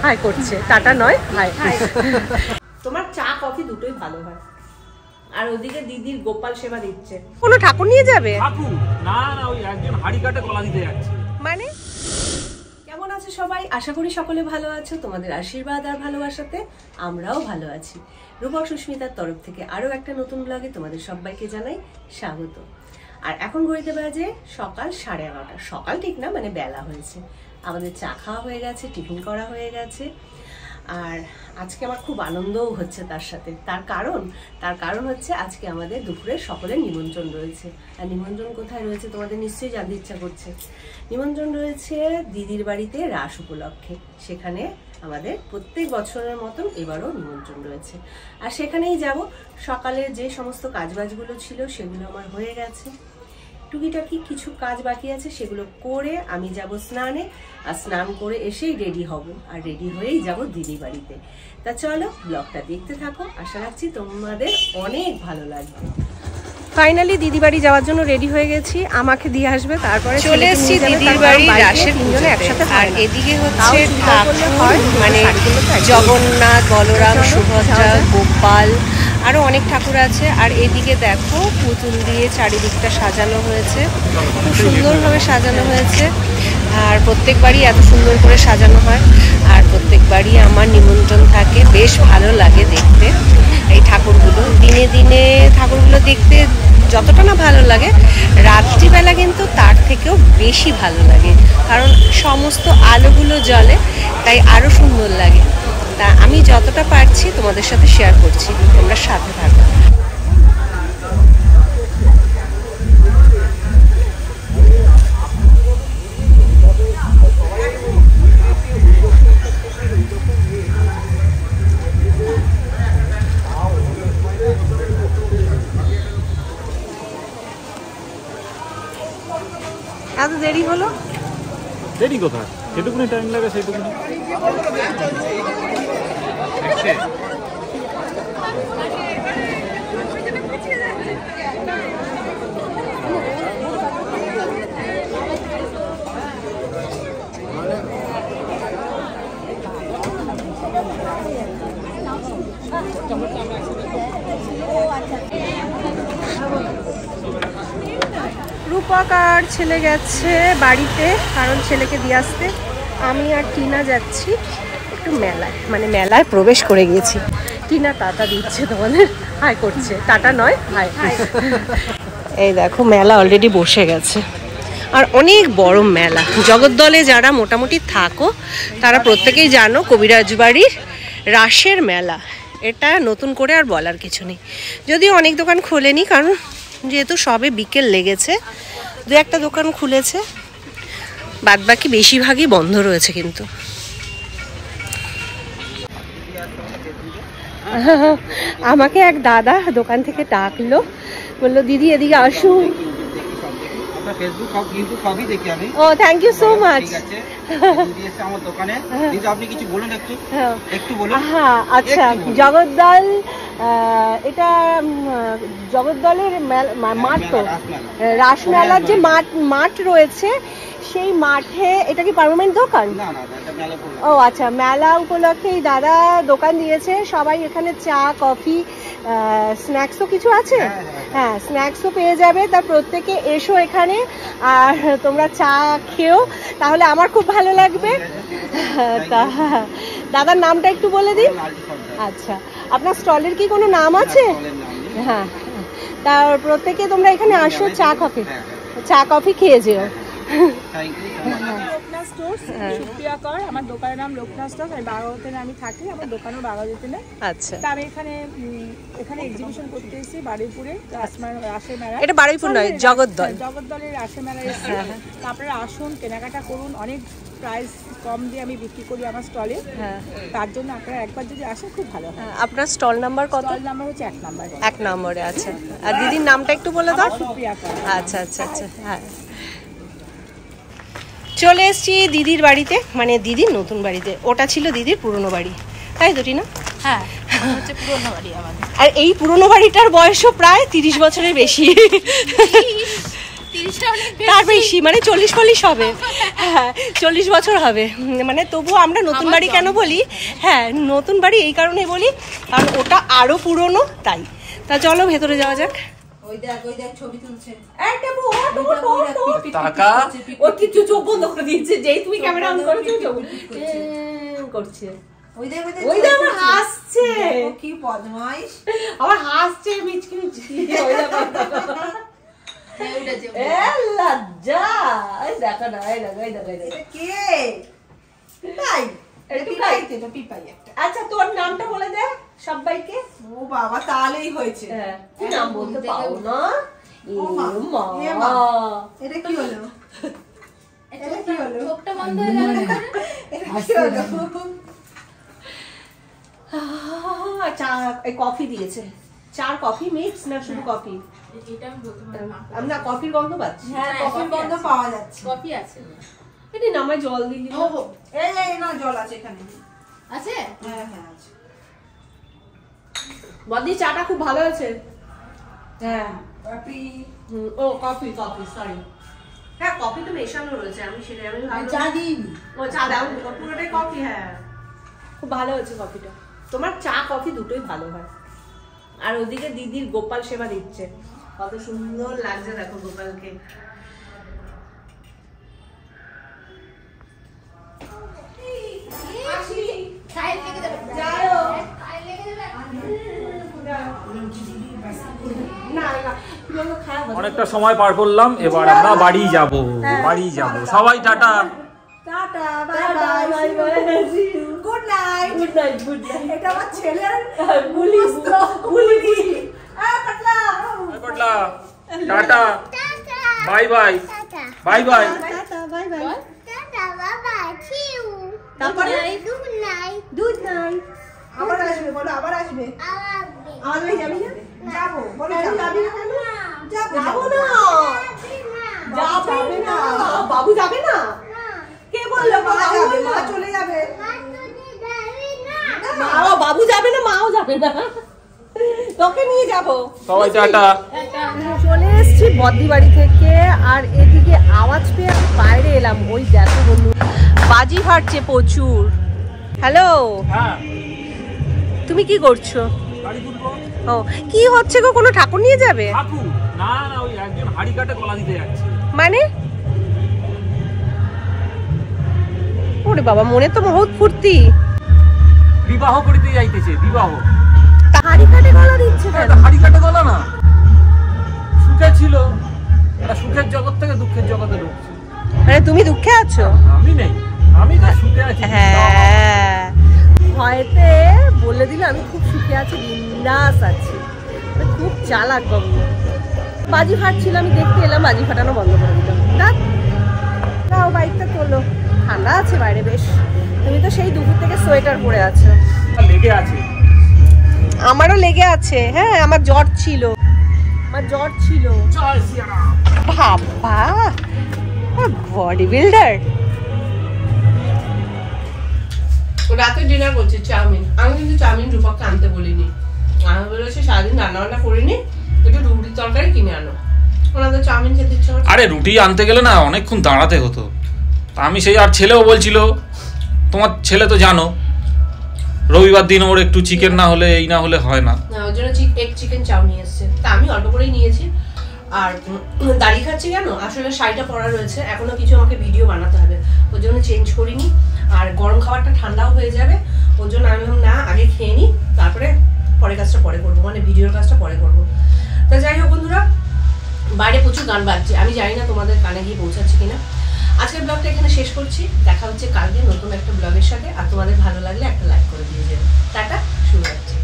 High করছে, tata নয় high. তোমার চা কফি দুটোই ভালো হয়। আর ওদিকে দিদির গোপাল সেবা দিচ্ছে। কোনো ঠাকুর নিয়ে যাবে? ঠাকুর না না, ওই একজন হাড়ি কাটে কলা দিতে যাচ্ছে। মানে কেমন আছে সবাই? আশা করি সকলে ভালো আছো। তোমাদের আশীর্বাদ আর ভালোবাসাতে আমরাও ভালো আছি। রূপক সুস্মিতার তরফ থেকে আরো একটা নতুন ব্লগে তোমাদের সবাইকে জানাই স্বাগত। আর এখন ঘড়িতে বাজে সকাল 11:30। সকাল ঠিক না, মানে বেলা হয়েছে। আমাদের চা খাওয়া হয়ে গেছে, টিফিন করা হয়ে গেছে। আর আজকে আমার খুব আনন্দও হচ্ছে তার সাথে। তার কারণ হচ্ছে আজকে আমাদের দুপুরে সকলের নিমন্ত্রণ রয়েছে। আর নিমন্ত্রণ কোথায় রয়েছে তোমাদের নিশ্চয়ই জানতে ইচ্ছা করছে। নিমন্ত্রণ রয়েছে দিদির বাড়িতে রাস উপলক্ষে। সেখানে আমাদের প্রত্যেক বছরের মতন এবারও নিমন্ত্রণ রয়েছে। আর সেখানেই যাব। সকালে যে সমস্ত কাজবাজগুলো ছিল সেগুলো আমার হয়ে গেছে। টুকিটাকি কিছু কাজ বাকি আছে, সেগুলো করে আমি যাব স্নানে। আর স্নান করে এসেই রেডি হব, আর রেডি হয়েই যাব দিদি বাড়িতে। তা চলো ব্লগটা দেখতে থাকো, আশা রাখছি তোমাদের অনেক ভালো লাগবে। ফাইনালি দিদি বাড়ি যাওয়ার জন্য রেডি হয়ে গেছি। আমাকে দিয়ে আসবে, তারপরে চলে এসেছি দিদির বাড়ি রাসের পুজোতে। আর এদিকে হচ্ছে ঠাকুর, মানে জগন্নাথ, বলরাম, সুভদ্রা, গোপাল, আরো অনেক ঠাকুর আছে। আর এদিকে দেখো পুতুল দিয়ে চারিদিকটা সাজানো হয়েছে, খুব সুন্দরভাবে সাজানো হয়েছে। আর প্রত্যেকবারই এত সুন্দর করে সাজানো হয়। আর প্রত্যেকবারই আমার নিমন্ত্রণ থাকে, বেশ ভালো লাগে দেখতে এই ঠাকুরগুলো। দিনে দিনে ঠাকুরগুলো দেখতে যতটা না ভালো লাগে, রাত্রিবেলা কিন্তু তার থেকেও বেশি ভালো লাগে, কারণ সমস্ত আলোগুলো জ্বলে, তাই আরও সুন্দর লাগে। তা আমি যতটা পারছি তোমাদের সাথে শেয়ার করছি, তোমরা সাথে থাকো। এত দেরি হলো? দেরি কোথায়, যেটুকুনি টাইম লাগে সেইটুকুনি। রূপক আর ছেলে গেছে বাড়িতে, কারণ ছেলেকে দিয়ে আসতে। আমি আর টিনা যাচ্ছি একটু মেলায়, মানে মেলায় প্রবেশ করে গিয়েছি। টিনা টাটা দিচ্ছে তোমাদের, হাই করছে, টাটা নয় হাই। এই দেখো মেলা অলরেডি বসে গেছে। আর অনেক বড় মেলা। জগদ্দলে যারা মোটামুটি থাকো তারা প্রত্যেকেই জানো কবিরাজ বাড়ির রাসের মেলা। এটা নতুন করে আর বলার কিছু নেই, যদিও অনেক দোকান খোলেনি, কারণ যেহেতু সবে বিকেল লেগেছে। দু একটা দোকান খুলেছে, বাদবাকি বেশিরভাগই বন্ধ রয়েছে। কিন্তু আমাকে এক দাদা দোকান থেকে ডাকলো, বললো দিদি এদিকে আসুন। ফেসবুক সব ইউটিউব সবই দেখি আমি। ও থ্যাংক ইউ সো মাচ। ঠিক আছে, দিদি এসে আমার দোকানে। দিদি আপনি কিছু বলুন, একটু বলুন। হ্যাঁ আচ্ছা, জগদ্দল, এটা জগদ্দলের মাঠ, তো রাসমেলার যে মাঠ রয়েছে সেই মাঠে। এটা কি পার্মানেন্ট দোকান? না না, এটা মেলা উপলক্ষে। ও আচ্ছা, মেলা উপলক্ষে দাদা দোকান দিয়েছে। সবাই এখানে চা, কফি, স্ন্যাক্সও কিছু আছে। হ্যাঁ, স্ন্যাক্সও পেয়ে যাবে। তা প্রত্যেকে এসো এখানে, আর তোমরা চা খেও, তাহলে আমার খুব ভালো লাগবে। তা দাদার নামটা একটু বলে দিন। আচ্ছা, আপনার স্টলের কি কোনো নাম আছে? হ্যাঁ, তা প্রত্যেকে তোমরা এখানে আসো, চা কফি খেয়ে যেও। লোকনাথ স্টোর্স, সুপ্রিয়া কর। আমার দোকানের নাম লোকনাথ স্টোর্স। আমি বাগাবতীতে আমি থাকি, আমার দোকানও বাগাবতীতে। আচ্ছা, তা আমি এখানে এক্সিবিশন করতে এসেছি বারুইপুরে রাসের মেলা। এটা বারুইপুর নয়, জগদ্দলের রাসের মেলা এসেছি। আপনারা আসুন, কেনাকাটা করুন। অনেক প্রাইস কম দিয়ে আমি বিক্রি করি আমার স্টলে। তার জন্য আপনারা একবার যদি আসেন খুব ভালো হয়। আপনার স্টল নাম্বার কত? স্টল নাম্বার হচ্ছে 1 নম্বর। 1 নম্বরে। আচ্ছা, আর দিদির নামটা একটু বলে দাও। সুপ্রিয়া কর। আচ্ছা আচ্ছা আচ্ছা, হ্যাঁ। চলে এসেছি দিদির বাড়িতে, মানে দিদির নতুন বাড়িতে। ওটা ছিল দিদির পুরনো বাড়ি, তাই তো টিনা? হ্যাঁ, হচ্ছে পুরনো বাড়ি আমাদের। আর এই পুরনো বাড়িটার বয়সও প্রায় 30 বছরের বেশি। 30 তার বেশি, মানে 40-40 হবে। হ্যাঁ 40 বছর হবে। মানে তবুও আমরা নতুন বাড়ি কেন বলি, হ্যাঁ নতুন বাড়ি এই কারণে বলি কারণ ওটা আরো পুরনো তাই। তা চলো ভেতরে যাওয়া যাক। ওই দেখ ছবি তুলছে। টাকা ও কিছু চোখ বন্ধ করে দিয়েছে, যেই তুমি ক্যামেরা অন করেছো চোখ করছে। ওই দেখ আমার হাসছে, কি বদমাইশ আমার হাসছে মিচকি মিচকি। ওই দেখো এ লজ্জা, এই দেখো না, এই দেখো এটা কে পিপাই, এটা পিপাই একটা। আচ্ছা তোর নামটা বলে দে সবাইকে। ও বাবা তাহলেই হয়েছে, কি নাম বলতে পাও না? এ মা এটা কি হলো, এটা কি হলো, চোখটা বন্ধ হয়ে গেল, এটা কি হলো? চা কফি দিয়েছে, চার কফি মিক্স না শুধু কফি? আমি না কফির গন্ধ পাচ্ছি। হ্যাঁ কফির গন্ধ পাওয়া যাচ্ছে, কফি আছে। এটি নামায় জল দিলি, এই না জল আছে এখানে আছে, হ্যাঁ হ্যাঁ আছে। বদি চাটা খুব ভালো আছে। হ্যাঁ কফি, ও কফি সরি, হ্যাঁ কফি তো মেশানো রয়েছে, আমি সেটা আমি চা দিইনি। ও চা দাও, পুরোটাই কফি। হ্যাঁ খুব ভালো হয়েছে কফিটা, তোমার চা কফি দুটোই ভালো হয়। আর ওদিকে দিদির গোপাল সেবা দিচ্ছে, কত সুন্দর লাগছে দেখো গোপালকে। অনেকটা সময় পার করলাম, এবার আমরা বাড়ি যাব। সবাই tata. Tata bye bye good night. এটা আমার ছেলের বুলি পটলা tata bye bye tata bye bye তারপরে গুড নাইট। আবার আসবে বলো, আবার আসবে, আমার বাড়ি যাবি না? যাবো বলো, যাবি না কেন? যাবো না, যাবে না বাবু, যাবে না? কে বললো মা যাবে? মা চলে যাবে, বাবু যাবে না, মাও যাবে না, তোকে নিয়ে যাবো। সবাই টাটা। চলে এসেছি বদ্দি বাড়ি থেকে, আর এদিকে আওয়াজ পেয়ে আমি বাইরে এলাম। ওই দেখো বন্ধু বাজি ফাটছে প্রচুর। হ্যালো হ্যাঁ তুমি কি করছো? গাড়ি তুলবো। ও কি হচ্ছে গো, কোনো ঠাকুর নিয়ে যাবে? ঠাকুর না না, ওই একজন হাড়ি কাটে গলা দিতে যাচ্ছে। মানে ওরে বাবা, মনে তো বহুত ফুর্তি। বিবাহ করিতে যাইতেছে, বিবাহ। হাড়ি কাটে গলা দিচ্ছে কেন? হাড়ি কাটে গলা না, সুখে ছিল, এটা সুখের জগৎ থেকে দুঃখের জগতে ঢুকছে। মানে তুমি দুঃখে আছো? আমি নেই, আমি তো সুখে আছি। হ্যাঁ ভয়তে বলে দিল আমি খুব সুখে আছি, বিন্দাস আছি। খুব চালাক বাবু। বাজি ফাটছিল, আমি দেখতে এলাম, বাজি ফাটানো বন্ধ করে দিলাম। তাও বাইকটা তোলো, ঠান্ডা আছে বাইরে বেশ। তুমি তো সেই দুপুর থেকে সোয়েটার পরে আছো। লেগে আছে, আমারও লেগে আছে। হ্যাঁ আমার জ্বর ছিল, বাবা বডি বিল্ডার। রাতে ডিনার করছি চাউমিন। আমি কিন্তু চাউমিন রূপককে আনতে বলিনি, আমি বলেছি সারাদিন রান্না বান্না করিনি, একটু রুটির তরকারি কিনে আনো। ওনাদের চাউমিন খেতে ইচ্ছে হচ্ছে। আরে রুটি আনতে গেলে না অনেকক্ষণ দাঁড়াতে হতো। আমি সেই, আর ছেলেও বলছিল, তোমার ছেলে তো জানো রবিবার দিন ওর একটু চিকেন না হলে এই না হলে হয় না, ওর জন্য এগ চিকেন চাউ নিয়ে এসছে। তা আমি অল্প করেই নিয়েছি। আর দাড়ি খাচ্ছি কেন, আসলে শাড়িটা পরা রয়েছে, এখনো কিছু আমাকে ভিডিও বানাতে হবে, ওর জন্য চেঞ্জ করিনি। আর গরম খাবারটা ঠান্ডাও হয়ে যাবে, ওর জন্য আমি না আগে খেয়ে নিই, তারপরে পরের কাজটা পরে করবো, মানে ভিডিওর কাজটা পরে করবো। তা যাই হোক বন্ধুরা, বাইরে প্রচুর গান বাজছে, আমি জানি না তোমাদের কানে গিয়ে পৌঁছাচ্ছে কিনা। আজকের ব্লগটা এখানে শেষ করছি, দেখা হচ্ছে কালকে নতুন একটা ব্লগের সাথে। আর তোমাদের ভালো লাগলে একটা লাইক করে দিয়ে যাবে। টাটা, শুরু হচ্ছে।